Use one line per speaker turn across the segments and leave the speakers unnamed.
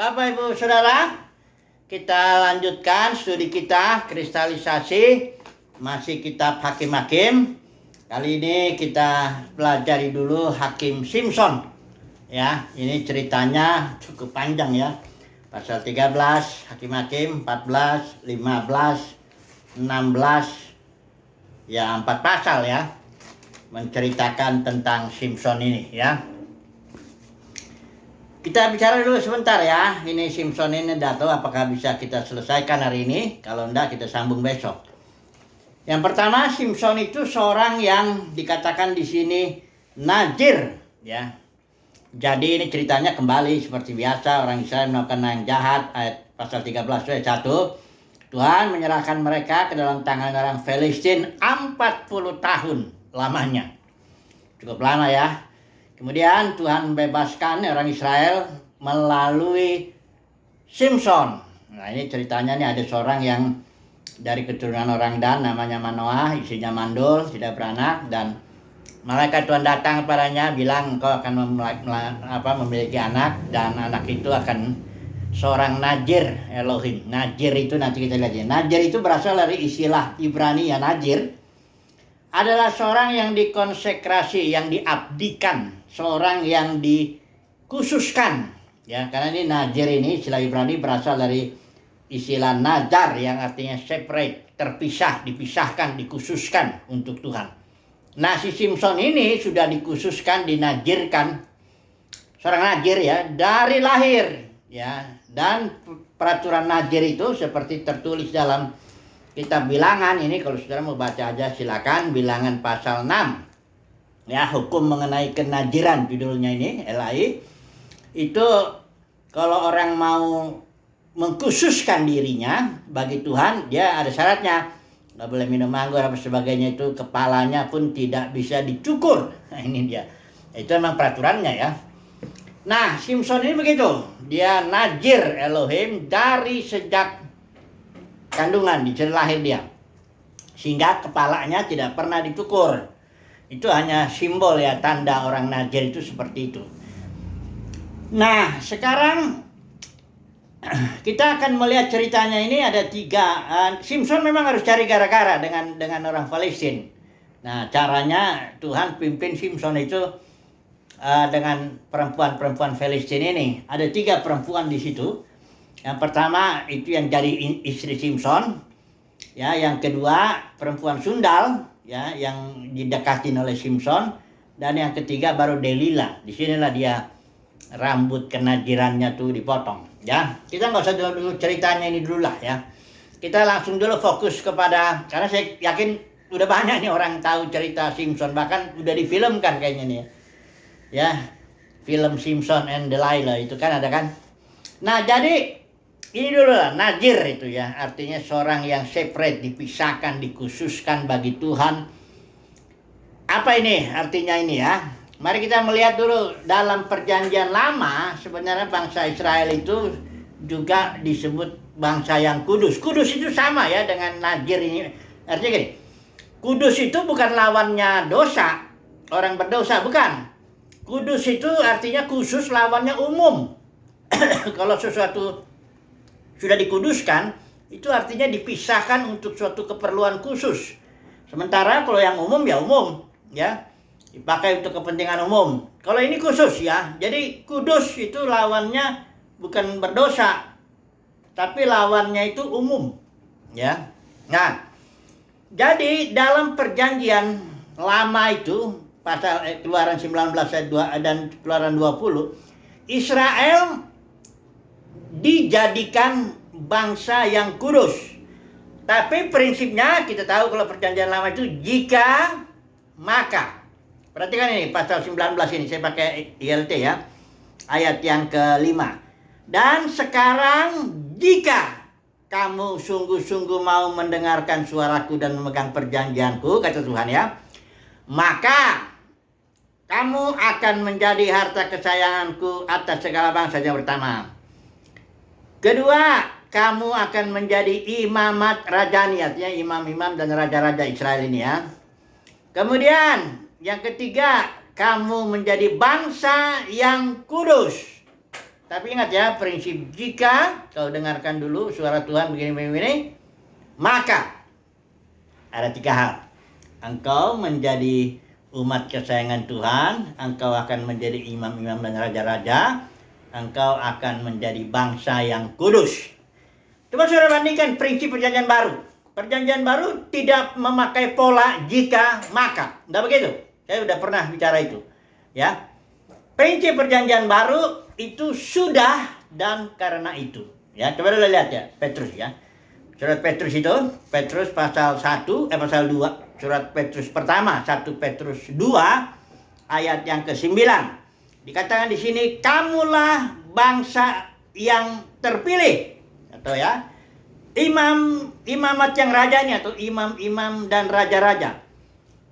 Bapak Ibu Saudara, kita lanjutkan studi kita kristalisasi, masih kitab Hakim-Hakim. Kali ini kita pelajari dulu Hakim Simson. Ya, ini ceritanya cukup panjang ya. Pasal 13, Hakim-Hakim 14, 15, 16, ya 4 pasal ya. Menceritakan tentang Simson ini ya. Kita bicara dulu sebentar ya. Ini Simson ini tidak tahu apakah bisa kita selesaikan hari ini. Kalau enggak kita sambung besok. Yang pertama, Simson itu seorang yang dikatakan di sini najir ya. Jadi ini ceritanya kembali seperti biasa orang Israel melakukan yang jahat, ayat pasal 13 ayat 1. Tuhan menyerahkan mereka ke dalam tangan orang Filistin 40 tahun lamanya. Cukup lama ya. Kemudian Tuhan membebaskan orang Israel melalui Simson. Nah ini ceritanya nih, ada seorang yang dari keturunan orang Dan namanya Manoah, istrinya mandul, tidak beranak, dan malaikat Tuhan datang kepadanya bilang engkau akan memiliki anak, dan anak itu akan seorang Najir Elohim. Najir itu nanti kita lihat ya. Najir itu berasal dari istilah Ibrani ya, Najir adalah seorang yang dikonsekrasi, yang diabdikan, seorang yang dikhususkan ya, karena ini Najir ini istilah Ibrani berasal dari istilah Nazar yang artinya separate, terpisah, dipisahkan, dikhususkan untuk Tuhan. Nah si Simson ini sudah dikhususkan, dinajirkan, seorang Najir ya dari lahir ya, dan peraturan Najir itu seperti tertulis dalam kitab Bilangan. Ini kalau saudara mau baca aja silakan, Bilangan pasal 6 ya, hukum mengenai kenajiran judulnya ini, LAI. Itu kalau orang mau mengkhususkan dirinya bagi Tuhan, dia ada syaratnya, nggak boleh minum anggur apa sebagainya, itu kepalanya pun tidak bisa dicukur. Nah ini dia, itu memang peraturannya ya. Nah Simson ini begitu, dia Najir Elohim dari sejak kandungan, di lahir dia, sehingga kepalanya tidak pernah dicukur. Itu hanya simbol ya, tanda orang Najir itu seperti itu. Nah sekarang kita akan melihat ceritanya. Ini ada 3. Simson memang harus cari gara-gara dengan orang Palestina. Nah caranya Tuhan pimpin Simson itu dengan perempuan-perempuan Palestina ini. Ada 3 perempuan di situ. Yang pertama itu yang jadi istri Simson ya, yang kedua perempuan sundal ya yang didekatin oleh Simson, dan yang ketiga baru Delila. Disinilah dia rambut kenajirannya tuh dipotong ya. Kita nggak usah dulu ceritanya ini dulu lah ya, kita langsung dulu fokus kepada, karena saya yakin udah banyak nih orang tahu cerita Simson, bahkan udah difilmkan kayaknya nih ya, film Simson and Delilah itu kan ada kan. Nah jadi ini dulu lah, Najir itu ya, artinya seorang yang separate, dipisahkan, dikhususkan bagi Tuhan. Apa ini artinya ini ya? Mari kita melihat dulu dalam perjanjian lama, sebenarnya bangsa Israel itu juga disebut bangsa yang kudus. Kudus itu sama ya dengan Najir ini. Artinya gini, kudus itu bukan lawannya dosa, orang berdosa, bukan. Kudus itu artinya khusus, lawannya umum. Kalau sesuatu sudah dikuduskan, itu artinya dipisahkan untuk suatu keperluan khusus. Sementara kalau yang umum ya umum ya, dipakai untuk kepentingan umum. Kalau ini khusus ya, jadi kudus itu lawannya bukan berdosa, tapi lawannya itu umum ya. Nah jadi dalam perjanjian lama itu, pasal Keluaran 19 ayat 2 dan Keluaran 20, Israel dijadikan bangsa yang kudus. Tapi prinsipnya kita tahu kalau perjanjian lama itu jika maka. Perhatikan ini pasal 19 ini, saya pakai ILT ya, ayat yang ke-5. Dan sekarang jika kamu sungguh-sungguh mau mendengarkan suaraku dan memegang perjanjianku, kata Tuhan ya, maka kamu akan menjadi harta kesayanganku atas segala bangsa yang pertama. Kedua, kamu akan menjadi imamat rajani, artinya imam-imam dan raja-raja Israel ini ya. Kemudian yang ketiga, kamu menjadi bangsa yang kudus. Tapi ingat ya, prinsip jika kau dengarkan dulu suara Tuhan begini, maka ada 3 hal. Engkau menjadi umat kesayangan Tuhan, engkau akan menjadi imam-imam dan raja-raja, engkau akan menjadi bangsa yang kudus. Coba saudara bandingkan prinsip perjanjian baru. Perjanjian baru tidak memakai pola jika maka. Enggak begitu. Saya sudah pernah bicara itu. Ya. Prinsip perjanjian baru itu sudah dan karena itu. Ya, coba dulu lihat ya, Petrus ya. Surat Petrus itu, Petrus pasal 1, pasal 2. Surat Petrus pertama, 1 Petrus 2 ayat yang ke-9. Dikatakan di sini, kamulah bangsa yang terpilih. Atau ya, imamat yang rajanya atau imam-imam dan raja-raja.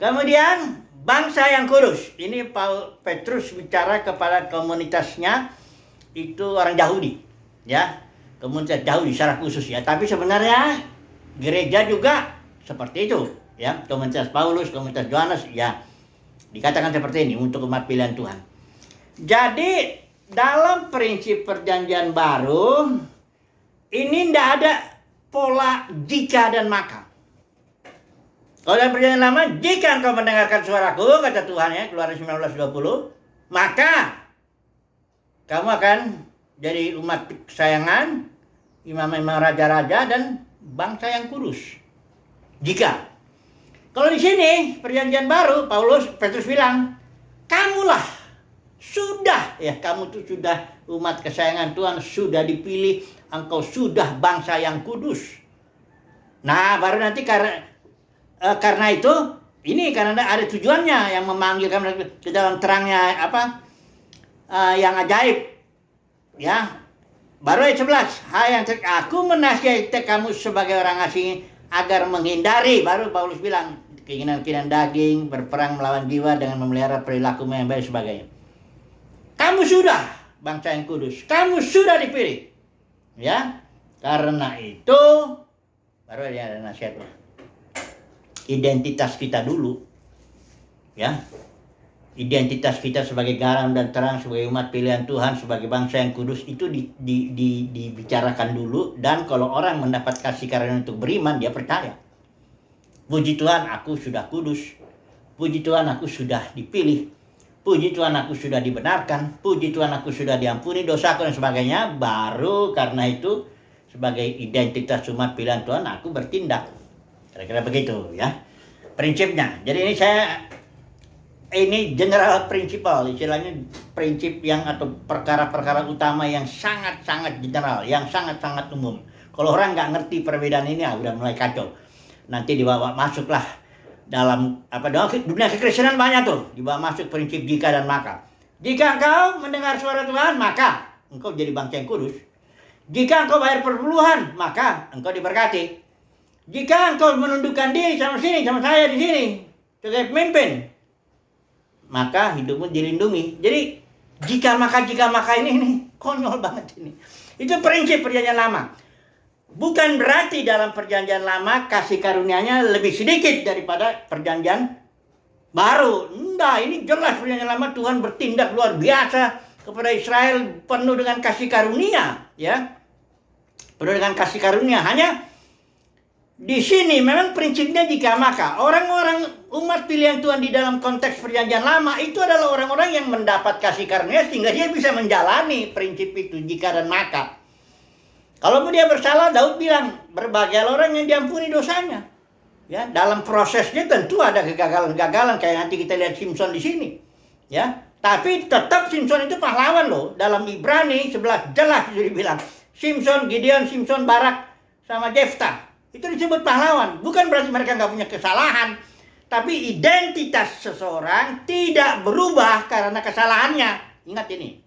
Kemudian bangsa yang kudus. Ini Petrus bicara kepada komunitasnya itu orang Yahudi, ya, komunitas Yahudi secara khusus ya. Tapi sebenarnya gereja juga seperti itu, ya, komunitas Paulus, komunitas Yohanes, ya, dikatakan seperti ini untuk umat pilihan Tuhan. Jadi dalam prinsip perjanjian baru ini tidak ada pola jika dan maka. Kalau dalam perjanjian lama, jika engkau mendengarkan suaraku, kata Tuhan ya, Keluaran 19:20, maka kamu akan jadi umat kesayangan, imam-imam raja-raja dan bangsa yang kudus. Jika. Kalau di sini perjanjian baru, Petrus bilang, kamulah sudah ya, kamu tuh sudah umat kesayangan Tuhan, sudah dipilih, engkau sudah bangsa yang kudus. Nah, baru nanti karena itu, ini karena ada tujuannya yang memanggil kamu ke dalam terangnya yang ajaib. Ya. Baru ayat 11. Hai yang aku menasihati kamu sebagai orang asing agar menghindari, baru Paulus bilang, keinginan-keinginan daging, berperang melawan jiwa dengan memelihara perilaku yang baik sebagainya. Kamu sudah bangsa yang kudus. Kamu sudah dipilih. Ya. Karena itu, baru ada nasihatnya. Identitas kita dulu, ya, identitas kita sebagai garam dan terang, sebagai umat pilihan Tuhan, sebagai bangsa yang kudus itu dibicarakan dulu. Dan kalau orang mendapat kasih karunia untuk beriman, dia percaya. Puji Tuhan, aku sudah kudus. Puji Tuhan, aku sudah dipilih. Puji Tuhan, aku sudah dibenarkan. Puji Tuhan, aku sudah diampuni dosaku dan sebagainya. Baru karena itu, sebagai identitas umat pilihan Tuhan, aku bertindak. Kira-kira begitu ya prinsipnya. Jadi ini general principle, istilahnya prinsip yang atau perkara-perkara utama yang sangat-sangat general, yang sangat-sangat umum. Kalau orang nggak ngerti perbedaan ini, udah mulai kacau. Nanti dibawa masuklah dalam dunia kekristenan banyak tuh, dibawa masuk prinsip jika dan maka. Jika engkau mendengar suara Tuhan, maka engkau jadi bangsa yang kudus. Jika engkau bayar perpuluhan, maka engkau diberkati. Jika engkau menundukkan diri sama saya di sini, sebagai pemimpin, maka hidupmu dilindungi. Jadi, jika maka ini konyol banget ini. Itu prinsip perjanjian lama. Bukan berarti dalam perjanjian lama kasih karunia-Nya lebih sedikit daripada perjanjian baru. Enggak, ini jelas perjanjian lama Tuhan bertindak luar biasa kepada Israel, penuh dengan kasih karunia, ya. Penuh dengan kasih karunia. Hanya di sini memang prinsipnya jika maka. Orang-orang umat pilihan Tuhan di dalam konteks perjanjian lama itu adalah orang-orang yang mendapat kasih karunia sehingga dia bisa menjalani prinsip itu jika dan maka. Kalau dia bersalah, Daud bilang, berbahagialah orang yang diampuni dosanya. Ya, dalam prosesnya tentu ada kegagalan-kegagalan kayak nanti kita lihat Simson di sini. Ya, tapi tetap Simson itu pahlawan loh. Dalam Ibrani 11 jelas dibilang Simson, Gideon, Simson, Barak sama Jeftah. Itu disebut pahlawan. Bukan berarti mereka nggak punya kesalahan. Tapi identitas seseorang tidak berubah karena kesalahannya. Ingat ini.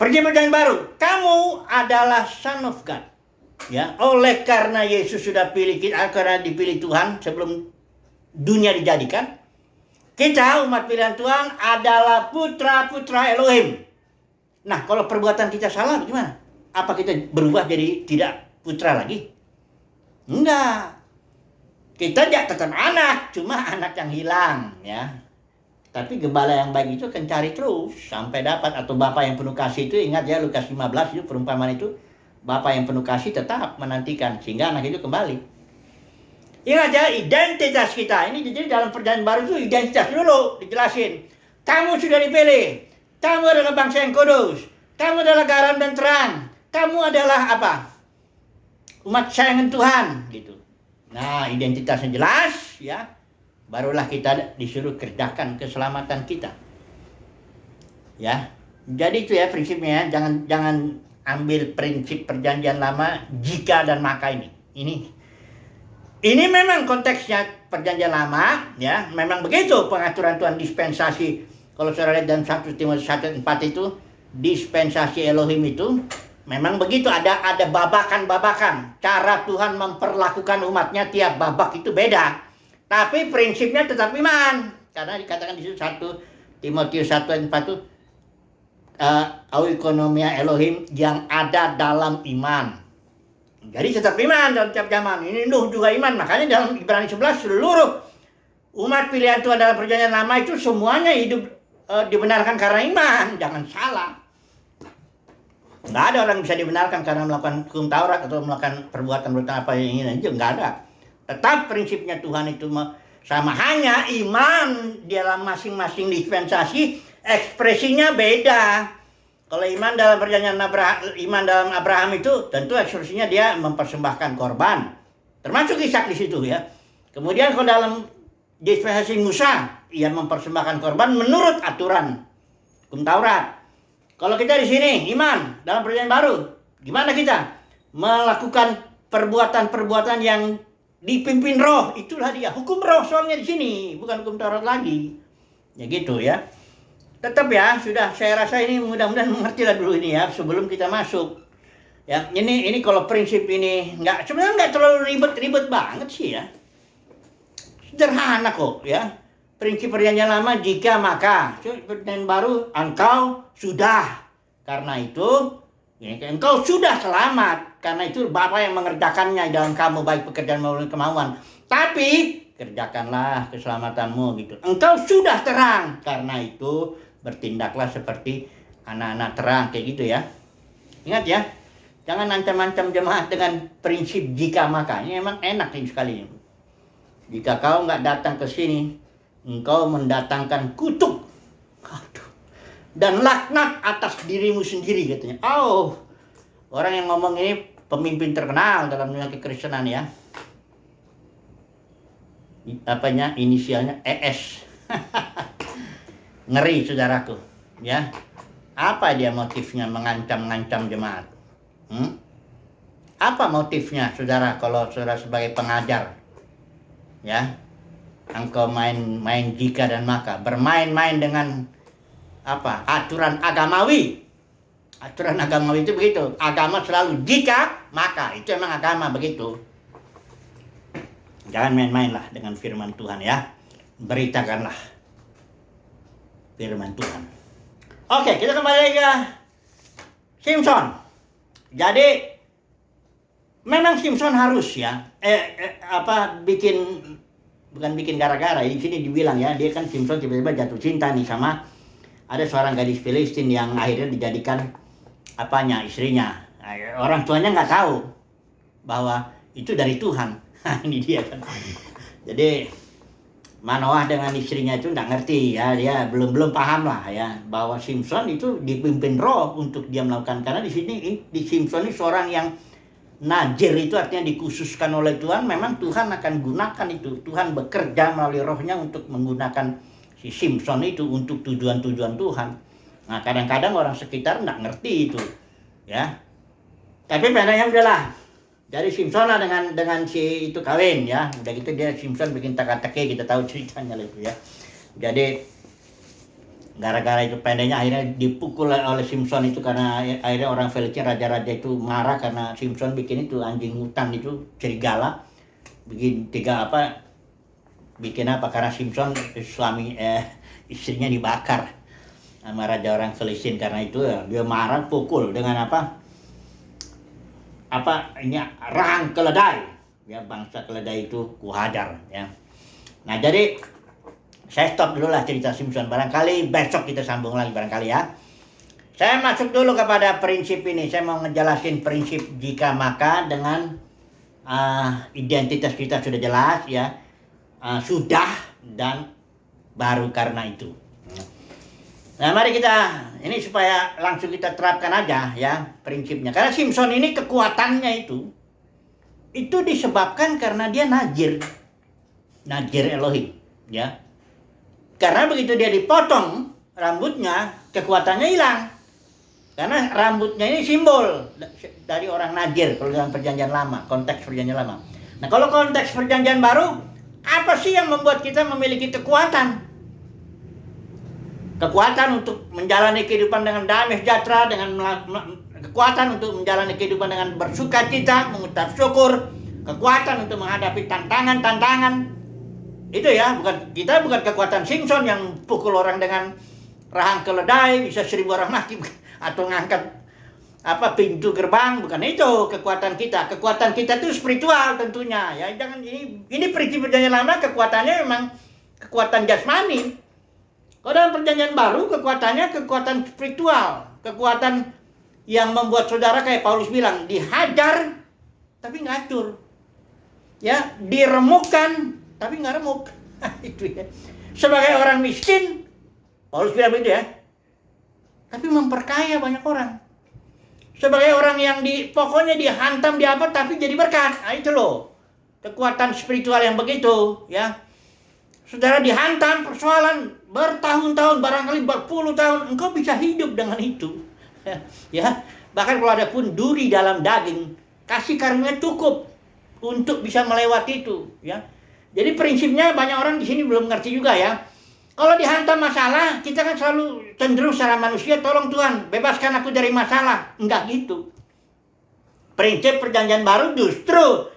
Perjanjian baru. Kamu adalah son of God. Ya, oleh karena Yesus sudah pilih kita, karena dipilih Tuhan sebelum dunia dijadikan. Kita umat pilihan Tuhan adalah putra-putra Elohim. Nah, kalau perbuatan kita salah gimana? Apa kita berubah jadi tidak putra lagi? Enggak. Kita tetap anak, cuma anak yang hilang, ya. Tapi gembala yang baik itu akan cari terus sampai dapat. Atau bapak yang penuh kasih itu, ingat ya Lukas 15 itu perumpamaan itu, bapak yang penuh kasih tetap menantikan sehingga anak itu kembali. Ingat ya, identitas kita ini. Jadi dalam perjanjian baru itu identitas dulu dijelasin. Kamu sudah dipilih, kamu adalah bangsa yang kudus, kamu adalah garam dan terang, kamu adalah apa? Umat sayangan Tuhan gitu. Nah, identitasnya jelas ya. Barulah kita disuruh kerjakan keselamatan kita. Ya. Jadi itu ya prinsipnya, jangan ambil prinsip perjanjian lama jika dan maka ini. Ini memang konteksnya perjanjian lama ya, memang begitu pengaturan Tuhan dispensasi. Kalau saudara lihat dalam 1 Timotius 1:4 itu dispensasi Elohim itu memang begitu, ada babakan-babakan. Cara Tuhan memperlakukan umatnya tiap babak itu beda. Tapi prinsipnya tetap iman. Karena dikatakan di situ 1 Timotius 1:4 itu Oikonomia Elohim yang ada dalam iman. Jadi tetap iman dalam tiap zaman. Ini Nuh juga iman. Makanya dalam Ibrani 11 seluruh umat pilihan Tuhan dalam perjanjian lama itu semuanya hidup dibenarkan karena iman. Jangan salah. Nggak ada orang yang bisa dibenarkan karena melakukan hukum Taurat atau melakukan perbuatan apa yang ingin aja. Nggak ada. Tetap prinsipnya Tuhan itu sama, hanya iman dalam masing-masing dispensasi ekspresinya beda. Kalau iman dalam perjanjian iman dalam Abraham itu tentu ekspresinya dia mempersembahkan korban, termasuk Ishak di situ ya. Kemudian kalau dalam dispensasi Musa, ia mempersembahkan korban menurut aturan hukum Taurat. Kalau kita di sini iman dalam perjanjian baru, gimana kita melakukan perbuatan-perbuatan yang dipimpin roh? Itulah dia hukum roh soalnya di sini, bukan hukum Taurat lagi. Ya gitu ya. Tetap ya, sudah saya rasa ini mudah-mudahan mengerti lah dulu ini ya sebelum kita masuk. Ya, ini kalau prinsip ini sebenarnya nggak terlalu ribet-ribet banget sih ya. Sederhana kok ya. Prinsip perjanjian lama jika maka, perjanjian baru engkau sudah. Karena itu ya, engkau sudah selamat. Karena itu Bapa yang mengerjakannya dalam kamu baik pekerjaan maupun kemauan. Tapi kerjakanlah keselamatanmu gitu. Engkau sudah terang. Karena itu bertindaklah seperti anak-anak terang kayak gitu ya. Ingat ya, jangan ancam-ancam jemaat dengan prinsip jika maka. Ini emang enak ini sekali. Jika kau nggak datang ke sini, engkau mendatangkan kutuk. Aduh. Dan laknat atas dirimu sendiri katanya. Orang yang ngomong ini pemimpin terkenal dalam dunia kekristenan ya. Inisialnya ES. Ngeri saudaraku ya. Apa dia motifnya mengancam-ngancam jemaat? Apa motifnya saudara kalau saudara sebagai pengajar ya? Engkau main jika dan maka, bermain-main dengan aturan agamawi. Aturan agamawi itu begitu. Agama selalu jika maka, itu emang agama begitu. Jangan main-main lah dengan firman Tuhan ya. Beritakanlah firman Tuhan. Oke, kita kembali ke Simpson. Jadi memang Simpson harus ya bukan bikin gara-gara. Di sini dibilang ya, dia kan Simpson tiba-tiba jatuh cinta nih sama ada seorang gadis Filistin yang akhirnya dijadikan istrinya. Orang tuanya nggak tahu bahwa itu dari Tuhan. Ini dia kan. Jadi Manoah dengan istrinya itu nggak ngerti ya, dia belum paham lah ya bahwa Simpson itu dipimpin roh untuk dia melakukan. Karena di sini di Simpson ini seorang yang najir, itu artinya dikhususkan oleh Tuhan. Memang Tuhan akan gunakan itu. Tuhan bekerja melalui rohnya untuk menggunakan si Simpson itu untuk tujuan-tujuan Tuhan. Nah kadang-kadang orang sekitar nggak ngerti itu ya. Tapi pendeknya udahlah. Jadi Simpson lah dengan si itu kawin ya. Udah gitu dia Simpson bikin teka-teki, kita tahu ceritanya lah itu ya. Jadi gara-gara itu pendeknya akhirnya dipukul oleh Simpson itu karena akhirnya orang Filistin raja-raja itu marah karena Simpson bikin itu anjing hutan itu serigala. Bikin karena Simpson istrinya dibakar sama raja orang Filistin. Karena itu ya, dia marah pukul dengan rahang keledai ya, bangsa keledai itu kuhajar ya. Nah jadi Saya stop dulu lah cerita Simpson. Barangkali besok kita sambung lagi barangkali ya. Saya masuk dulu kepada prinsip ini. Saya mau ngejelasin prinsip jika maka dengan identitas kita sudah jelas ya. Sudah dan baru karena itu. Nah mari kita, ini supaya langsung kita terapkan aja ya prinsipnya. Karena Simpson ini kekuatannya itu disebabkan karena dia najir Elohim ya. Karena begitu dia dipotong rambutnya, kekuatannya hilang. Karena rambutnya ini simbol dari orang najir kalau dalam perjanjian lama, konteks perjanjian lama. Nah kalau konteks perjanjian baru, apa sih yang membuat kita memiliki kekuatan? Kekuatan untuk menjalani kehidupan dengan damai sejahtera, dengan kekuatan untuk menjalani kehidupan dengan bersukacita, mengucap syukur, kekuatan untuk menghadapi tantangan-tantangan. Itu ya, kita bukan kekuatan Simpson yang pukul orang dengan rahang keledai, bisa 1000 orang mati, atau ngangkat pintu gerbang, bukan itu kekuatan kita. Kekuatan kita itu spiritual tentunya ya. Jangan ini prinsip perjanjian lama, kekuatannya memang kekuatan jasmani. Kalau dalam perjanjian baru kekuatannya kekuatan spiritual, kekuatan yang membuat saudara kayak Paulus bilang, dihajar tapi nggak hancur. Ya, diremukkan tapi nggak remuk. Itu ya. Sebagai orang miskin, Paulus bilang begitu ya, tapi memperkaya banyak orang. Sebagai orang yang pokoknya dihantam di apa tapi jadi berkat. Nah, itu loh kekuatan spiritual yang begitu ya. Saudara dihantam persoalan bertahun-tahun, barangkali berpuluh tahun, engkau bisa hidup dengan itu. Ya, bahkan kalau ada pun duri dalam daging, kasih karunia cukup untuk bisa melewati itu ya. Jadi prinsipnya banyak orang di sini belum ngerti juga ya. Kalau dihantam masalah, kita kan selalu cenderung secara manusia, tolong Tuhan, bebaskan aku dari masalah. Enggak gitu. Prinsip perjanjian baru justru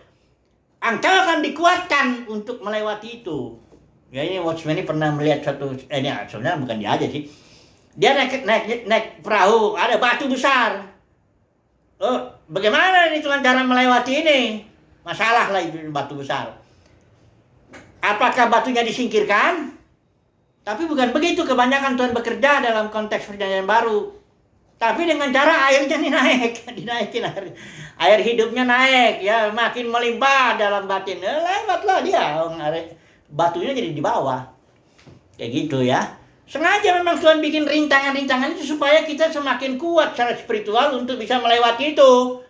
engkau akan dikuatkan untuk melewati itu. Ya ini Watchman ini pernah melihat ini sebenarnya bukan dia aja sih. Dia naik perahu, ada batu besar. Oh, bagaimana ini Tuhan cara melewati ini? Masalah lah itu batu besar. Apakah batunya disingkirkan? Tapi bukan begitu kebanyakan Tuhan bekerja dalam konteks perjanjian baru. Tapi dengan cara airnya dinaikin air hidupnya naik ya, makin melimpah dalam batin. Lewatlah dia, batunya jadi di bawah. Kayak gitu ya. Sengaja memang Tuhan bikin rintangan-rintangan itu supaya kita semakin kuat secara spiritual untuk bisa melewati itu.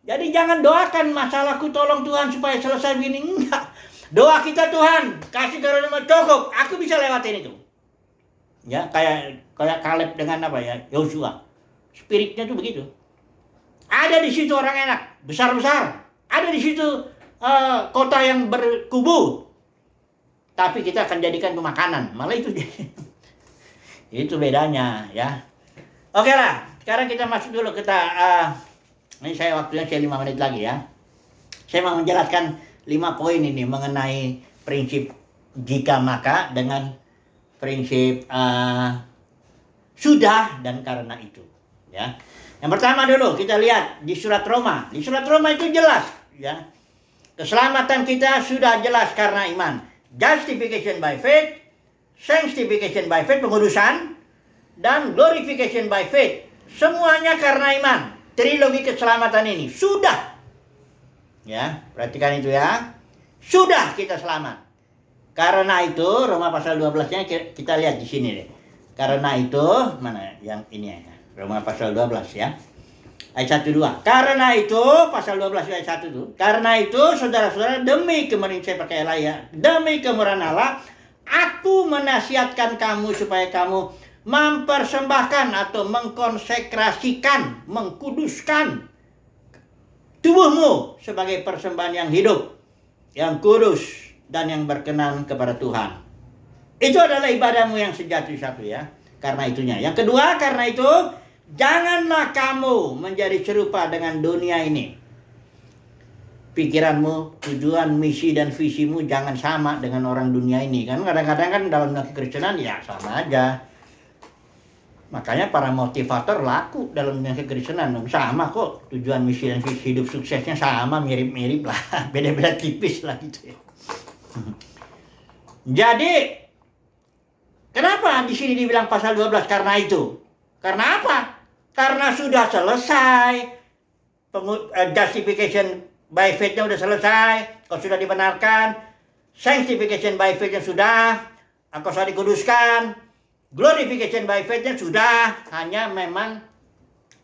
Jadi jangan doakan masalahku tolong Tuhan supaya selesai begini, enggak. Doa kita Tuhan, kasih karunia cukup, aku bisa lewatin itu. Ya, kayak Kaleb dengan Yosua. Spiritnya tuh begitu. Ada di situ orang enak, besar-besar. Ada di situ kota yang berkubu. Tapi kita akan jadikan itu makanan. Malah itu itu bedanya ya. Oke lah, sekarang kita masuk dulu ini waktunya 5 menit lagi ya. Saya mau menjelaskan 5 poin ini mengenai prinsip jika maka dengan prinsip sudah dan karena itu ya. Yang pertama dulu kita lihat di surat Roma. Di surat Roma itu jelas ya. Keselamatan kita sudah jelas karena iman. Justification by faith, sanctification by faith, pengudusan, dan glorification by faith. Semuanya karena iman. Trilogi keselamatan ini sudah. Ya, perhatikan itu ya. Sudah kita selamat. Karena itu, Roma pasal 12-nya kita lihat di sini deh. Karena itu, mana yang ini ya. Roma pasal 12 ya. Ayat 1 2. Karena itu, pasal 12 ayat 1 itu. Karena itu, saudara-saudara, demi kemurahan saya pakai ya. Demi kemurahan Allah, aku menasihatkan kamu supaya kamu mempersembahkan atau mengkonsekrasikan, mengkuduskan tubuhmu sebagai persembahan yang hidup, yang kudus, dan yang berkenan kepada Tuhan. Itu adalah ibadahmu yang sejati satu ya. Karena itunya. Yang kedua, karena itu, janganlah kamu menjadi serupa dengan dunia ini. Pikiranmu, tujuan, misi, dan visimu jangan sama dengan orang dunia ini. Kan kadang-kadang kan dalam kekristenan ya sama aja. Makanya para motivator laku dalam dunia kekristenan. Sama kok tujuan, misi, dan visi hidup suksesnya sama, mirip-mirip lah. Beda-beda tipis lah gitu ya. Jadi Kenapa di sini dibilang pasal 12? Karena itu. Karena apa? Karena sudah selesai. Justification by faith-nya sudah selesai. Kau sudah dibenarkan. Sanctification by faith-nya sudah. Engkau sudah dikuduskan. Glorification by faith-nya sudah. Hanya memang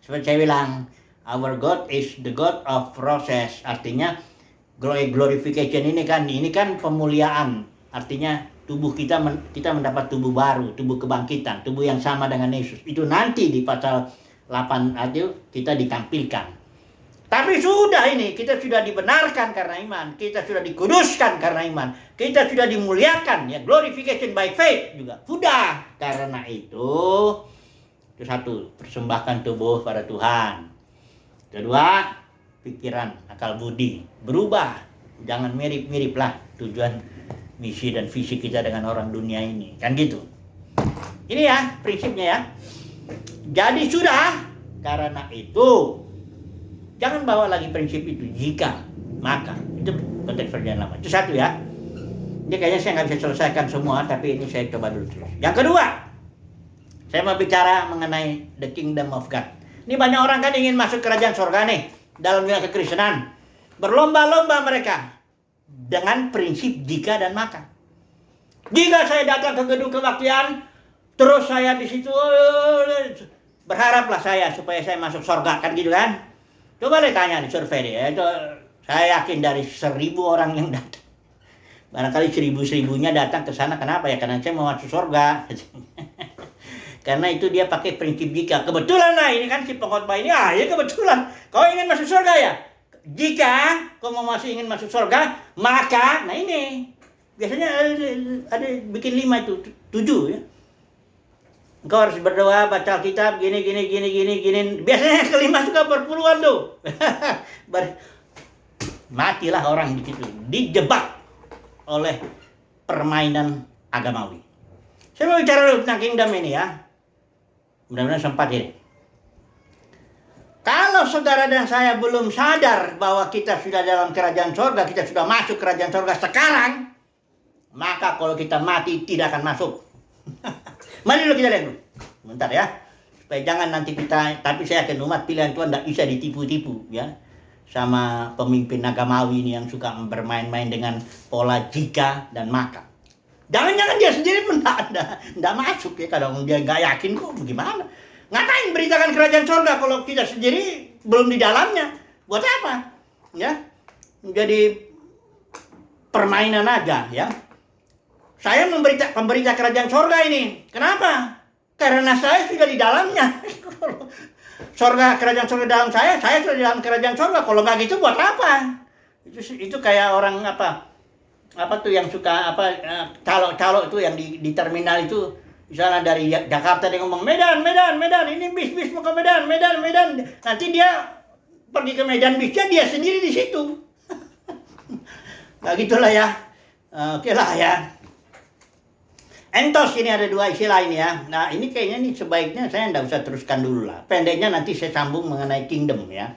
seperti saya bilang, our God is the God of process. Artinya glorification ini kan pemuliaan. Artinya tubuh kita mendapat tubuh baru, tubuh kebangkitan, tubuh yang sama dengan Yesus. Itu nanti di pasal 8 itu kita ditampilkan. Tapi sudah ini, kita sudah dibenarkan karena iman, kita sudah dikuduskan karena iman, kita sudah dimuliakan, ya, glorification by faith juga. Sudah. Karena itu satu, persembahkan tubuh pada Tuhan. Kedua, pikiran, akal budi berubah. Jangan mirip-mirip lah tujuan, misi dan visi kita dengan orang dunia ini. Kan gitu. Ini ya prinsipnya ya. Jadi sudah, karena itu jangan bawa lagi prinsip itu jika, maka. Itu konteks perjanjian lama. Itu satu ya. Ini kayaknya saya nggak bisa selesaikan semua, tapi ini saya coba dulu terus. Yang kedua, saya mau bicara mengenai the kingdom of God. Ini banyak orang kan ingin masuk kerajaan surga nih, dalam dunia kekristenan. Berlomba-lomba mereka dengan prinsip jika dan maka. Jika saya datang ke gedung kebaktian, terus saya di situ berharaplah saya supaya saya masuk surga, kan gitu kan? Coba lihat tanya di survei dia. Itu saya yakin dari 1.000 orang yang datang, barangkali 1.000-1.000-nya datang ke sana. Kenapa ya? Karena saya mau masuk surga. Karena itu dia pakai prinsip jika. Kebetulan lah ini kan si pengkhotbah ini, ya kebetulan. Kau ingin masuk surga ya? Jika kau masih ingin masuk surga, maka, nah ini biasanya ada bikin 5 itu, 7 ya. Engkau harus berdoa, baca Alkitab, gini. Biasanya yang kelima suka perpuluhan tuh. Matilah orang di situ, dijebak oleh permainan agamawi. Saya mau bicara dulu tentang kingdom ini ya. Mudah-mudahan sempat ini. Kalau saudara dan saya belum sadar bahwa kita sudah dalam kerajaan surga, kita sudah masuk kerajaan surga sekarang, maka kalau kita mati tidak akan masuk. Mari dulu kita lihat dulu. Bentar ya. Supaya jangan nanti kita, tapi saya yakin umat pilihan Tuhan tidak bisa ditipu-tipu ya. Sama pemimpin agamawi ini yang suka bermain-main dengan pola jika dan maka. Jangan-jangan dia sendiri pun tidak masuk ya. Kadang dia nggak yakin kok bagaimana. Ngapain beritakan kerajaan surga kalau kita sendiri belum di dalamnya? Buat apa? Ya. Jadi permainan aja ya. Saya pemberita kerajaan surga ini. Kenapa? Karena saya sudah di dalamnya. Surga, kerajaan surga dalam saya sudah di dalam kerajaan surga. Kalau nggak gitu buat apa? Itu kayak orang apa tuh yang suka calo itu yang di terminal itu, misalnya dari Jakarta dia ngomong Medan, ini bis mau ke Medan. Nanti dia pergi ke Medan bisnya dia sendiri di situ. Nah gitulah ya. Oke lah ya. Entos ini ada 2 istilah ini ya. Nah ini kayaknya nih sebaiknya saya nggak usah teruskan dulu lah. Pendeknya nanti saya sambung mengenai kingdom ya.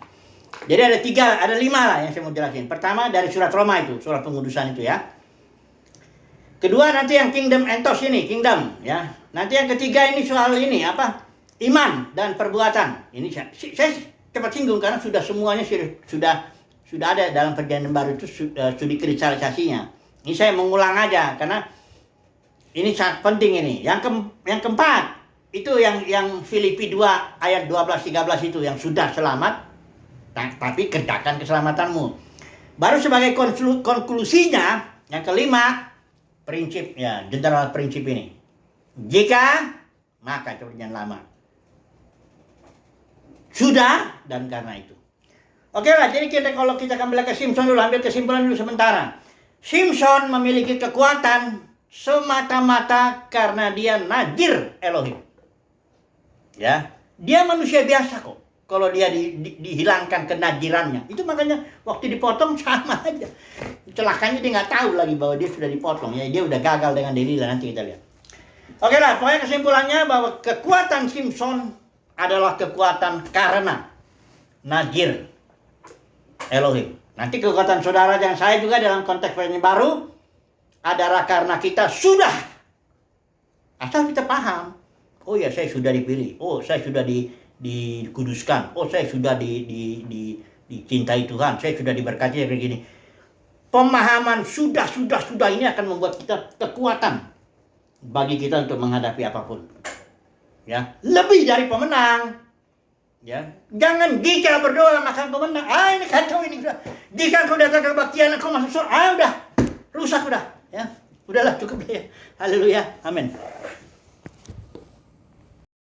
Jadi ada 5 lah yang saya mau jelasin. Pertama dari surat Roma itu, surat pengudusan itu ya. Kedua nanti yang kingdom entos ini, kingdom ya. Nanti yang ketiga ini soal ini apa? Iman dan perbuatan. Ini saya cepat singgung karena sudah semuanya sudah ada dalam perjanjian baru itu sudah dikristalisasinya. Ini saya mengulang aja karena ini sangat penting ini. Yang keempat itu yang Filipi 2 ayat 12-13 itu yang sudah selamat, tapi kerjakan keselamatanmu. Baru sebagai konklusinya yang kelima prinsip ya, general prinsip ini. Jika maka perjanjian lama. Sudah dan karena itu. Oke lah, jadi kalau kita kembali ke Simpson dulu, ambil kesimpulan dulu sementara. Simpson memiliki kekuatan semata-mata karena dia najir Elohim. Ya, dia manusia biasa kok. Kalau dia dihilangkan kenajirannya, itu makanya waktu dipotong sama aja. Celakanya dia nggak tahu lagi bahwa dia sudah dipotong. Ya, dia udah gagal dengan Delila, nanti kita lihat. Oke lah, pokoknya kesimpulannya bahwa kekuatan Simpson adalah kekuatan karena najir Elohim. Nanti kekuatan saudara dan saya juga dalam konteks yang baru adalah karena kita sudah Asal kita paham, oh ya saya sudah dipilih, oh saya sudah dikuduskan, oh saya sudah dicintai Tuhan, saya sudah diberkati kayak begini. Pemahaman sudah ini akan membuat kita kekuatan bagi kita untuk menghadapi apapun. Ya, lebih dari pemenang. Ya, jangan jika berdoa maka kau menang. Ini kacau ini sudah. Jika kau datang ke kebaktian kau masuk surga, udah rusak udah. Ya, udahlah cukup ya. Haleluya, amin.